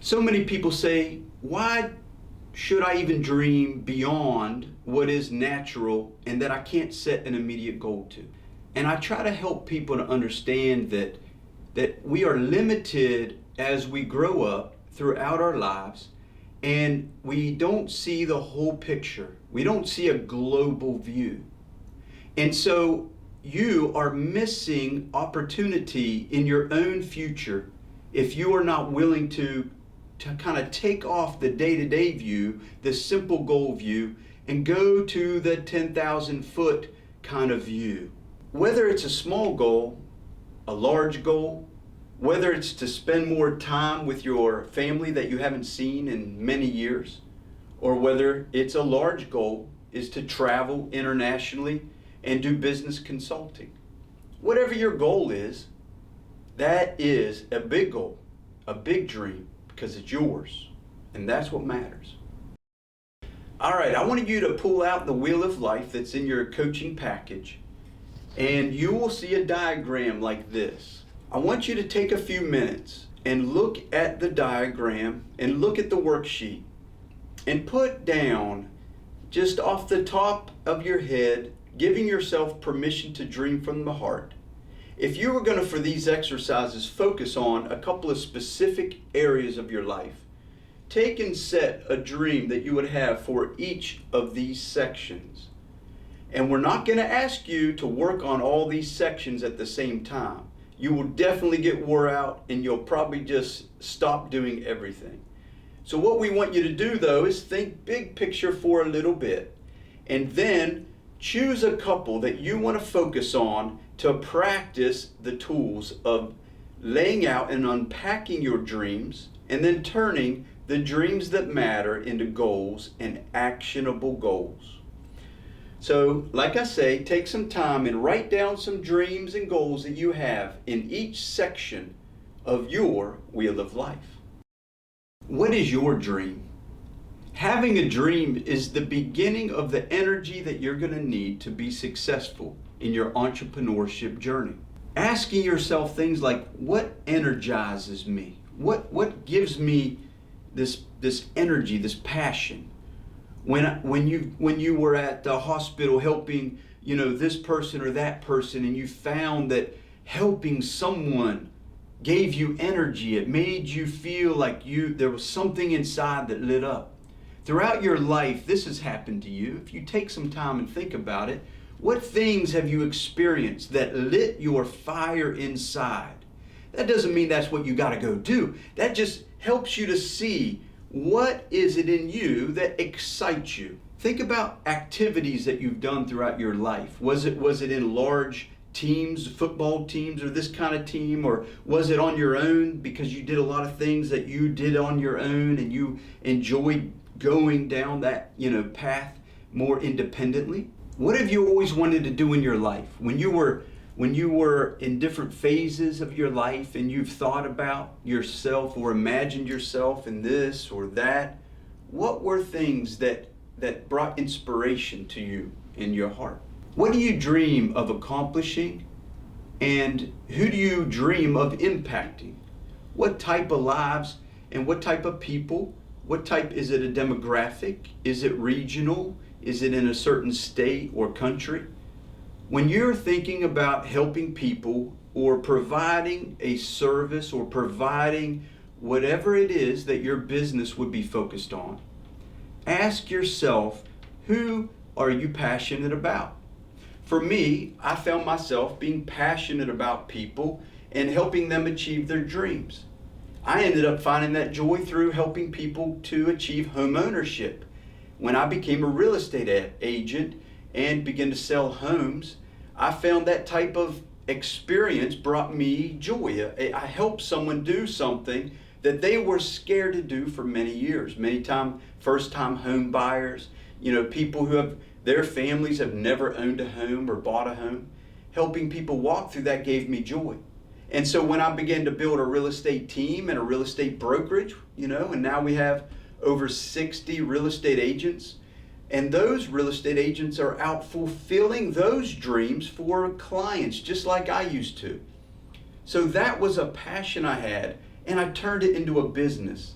So many people say, why should I even dream beyond what is natural and that I can't set an immediate goal to? And I try to help people to understand that we are limited as we grow up throughout our lives, and we don't see the whole picture. We don't see a global view. And so you are missing opportunity in your own future if you are not willing to kind of take off the day-to-day view, the simple goal view, and go to the 10,000 foot kind of view. Whether it's a small goal, a large goal, whether it's to spend more time with your family that you haven't seen in many years, or whether it's a large goal is to travel internationally and do business consulting. Whatever your goal is, that is a big goal, a big dream, because it's yours, and that's what matters. All right, I wanted you to pull out the Wheel of Life that's in your coaching package, and you will see a diagram like this. I want you to take a few minutes and look at the diagram and look at the worksheet and put down, just off the top of your head, giving yourself permission to dream from the heart. If you were going to, for these exercises, focus on a couple of specific areas of your life, take and set a dream that you would have for each of these sections. And we're not going to ask you to work on all these sections at the same time. You will definitely get wore out and you'll probably just stop doing everything. So what we want you to do, though, is think big picture for a little bit, and then choose a couple that you want to focus on to practice the tools of laying out and unpacking your dreams, and then turning the dreams that matter into goals and actionable goals. So, like I say, take some time and write down some dreams and goals that you have in each section of your Wheel of Life. What is your dream? Having a dream is the beginning of the energy that you're going to need to be successful in your entrepreneurship journey. Asking yourself things like, what energizes me? What gives me this energy, this passion? When you were at the hospital helping, this person or that person, and you found that helping someone gave you energy, it made you feel like there was something inside that lit up. Throughout your life, this has happened to you. If you take some time and think about it, what things have you experienced that lit your fire inside? That doesn't mean that's what you got to go do. That just helps you to see what is it in you that excites you. Think about activities that you've done throughout your life. Was it in large teams, football teams, or this kind of team, or was it on your own because you did a lot of things that you did on your own and you enjoyed going down that path more independently? What have you always wanted to do in your life? When you were in different phases of your life and you've thought about yourself or imagined yourself in this or that, what were things that brought inspiration to you in your heart? What do you dream of accomplishing, and who do you dream of impacting? What type of lives and what type of people? What type, is it a demographic? Is it regional? Is it in a certain state or country? When you're thinking about helping people or providing a service or providing whatever it is that your business would be focused on, ask yourself, who are you passionate about? For me, I found myself being passionate about people and helping them achieve their dreams. I ended up finding that joy through helping people to achieve home ownership. When I became a real estate agent and began to sell homes, I found that type of experience brought me joy. I helped someone do something that they were scared to do for many years. First-time home buyers, people who their families have never owned a home or bought a home. Helping people walk through that gave me joy. And so when I began to build a real estate team and a real estate brokerage, and now we have over 60 real estate agents, and those real estate agents are out fulfilling those dreams for clients, just like I used to. So that was a passion I had, and I turned it into a business.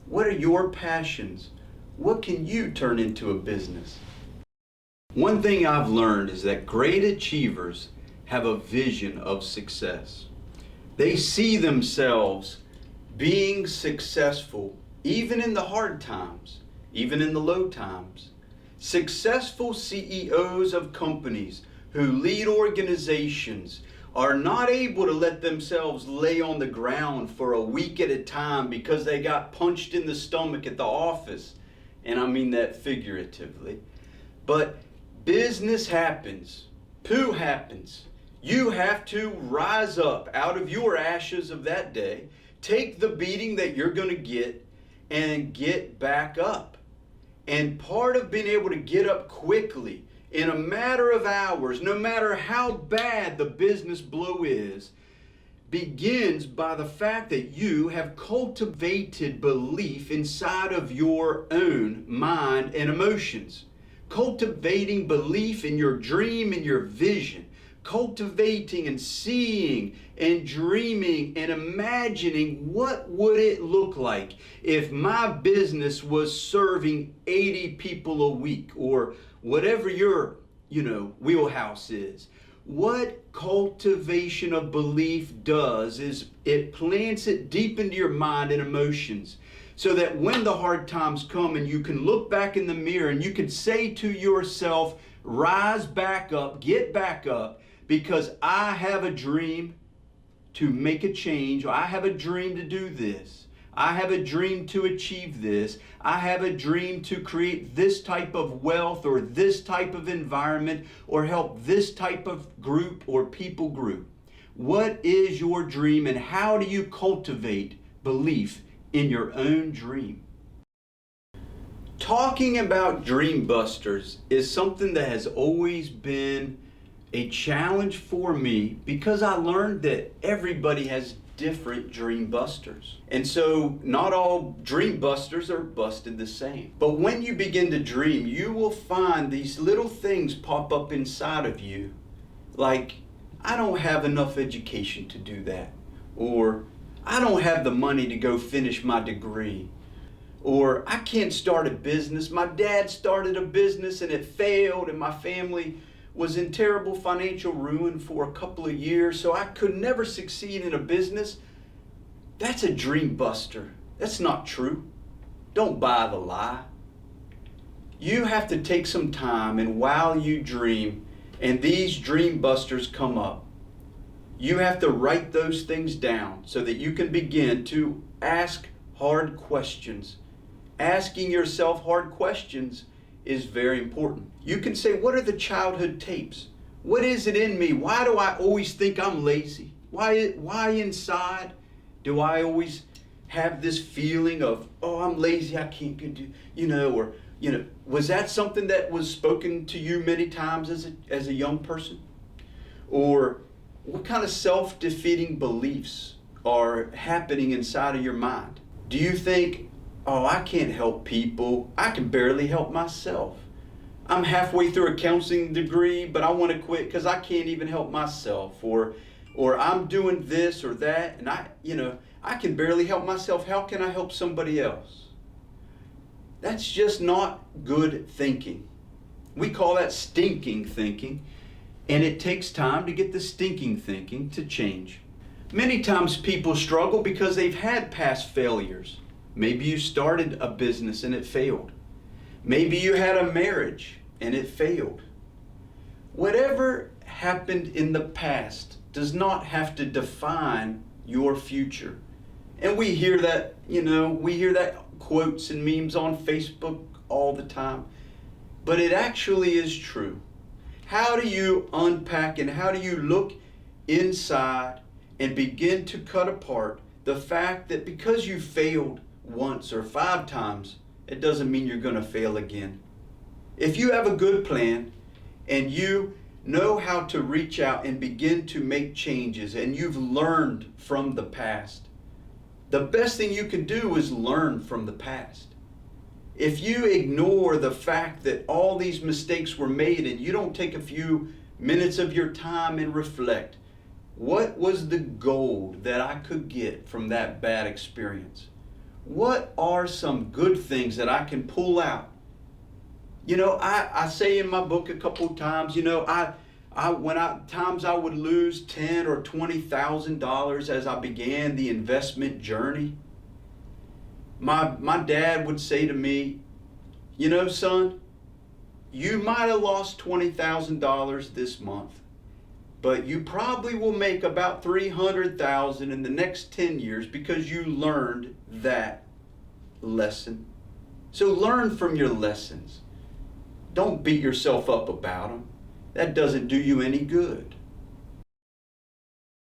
What are your passions? What can you turn into a business? One thing I've learned is that great achievers have a vision of success. They see themselves being successful even in the hard times, even in the low times. Successful CEOs of companies who lead organizations are not able to let themselves lay on the ground for a week at a time because they got punched in the stomach at the office. And I mean that figuratively. But business happens. Poo happens. You have to rise up out of your ashes of that day, take the beating that you're going to get, and get back up. And part of being able to get up quickly in a matter of hours, no matter how bad the business blow is, begins by the fact that you have cultivated belief inside of your own mind and emotions. Cultivating belief in your dream and your vision. Cultivating and seeing and dreaming and imagining what would it look like if my business was serving 80 people a week, or whatever your wheelhouse is. What cultivation of belief does is it plants it deep into your mind and emotions, so that when the hard times come and you can look back in the mirror and you can say to yourself, rise back up, get back up, because I have a dream to make a change. I have a dream to do this. I have a dream to achieve this. I have a dream to create this type of wealth or this type of environment or help this type of group or people group. What is your dream, and how do you cultivate belief in your own dream? Talking about dream busters is something that has always been a challenge for me, because I learned that everybody has different dream busters. And so not all dream busters are busted the same. But when you begin to dream, you will find these little things pop up inside of you, like, I don't have enough education to do that, or I don't have the money to go finish my degree, or I can't start a business. My dad started a business and it failed, and my family was in terrible financial ruin for a couple of years, so I could never succeed in a business. That's a dream buster. That's not true. Don't buy the lie. You have to take some time, and while you dream and these dream busters come up, you have to write those things down so that you can begin to ask hard questions. Asking yourself hard questions is very important. You can say, what are the childhood tapes? What is it in me? Why do I always think I'm lazy? Why inside do I always have this feeling of, oh, I'm lazy, I can't do, was that something that was spoken to you many times as a young person? Or what kind of self-defeating beliefs are happening inside of your mind? Do you think, oh, I can't help people. I can barely help myself. I'm halfway through a counseling degree, but I want to quit because I can't even help myself. Or I'm doing this or that, and I can barely help myself. How can I help somebody else? That's just not good thinking. We call that stinking thinking, and it takes time to get the stinking thinking to change. Many times people struggle because they've had past failures. Maybe you started a business and it failed. Maybe you had a marriage and it failed. Whatever happened in the past does not have to define your future. And we hear that, quotes and memes on Facebook all the time. But it actually is true. How do you unpack and how do you look inside and begin to cut apart the fact that because you failed once or 5 times, it doesn't mean you're going to fail again. If you have a good plan and you know how to reach out and begin to make changes and you've learned from the past, the best thing you can do is learn from the past. If you ignore the fact that all these mistakes were made and you don't take a few minutes of your time and reflect, what was the gold that I could get from that bad experience? what are some good things that I can pull out? I say in my book a couple of times, times I would lose $10,000 or $20,000 as I began the investment journey. My dad would say to me, son, you might have lost $20,000 this month, but you probably will make about $300,000 in the next 10 years because you learned that lesson. So learn from your lessons. Don't beat yourself up about them. That doesn't do you any good.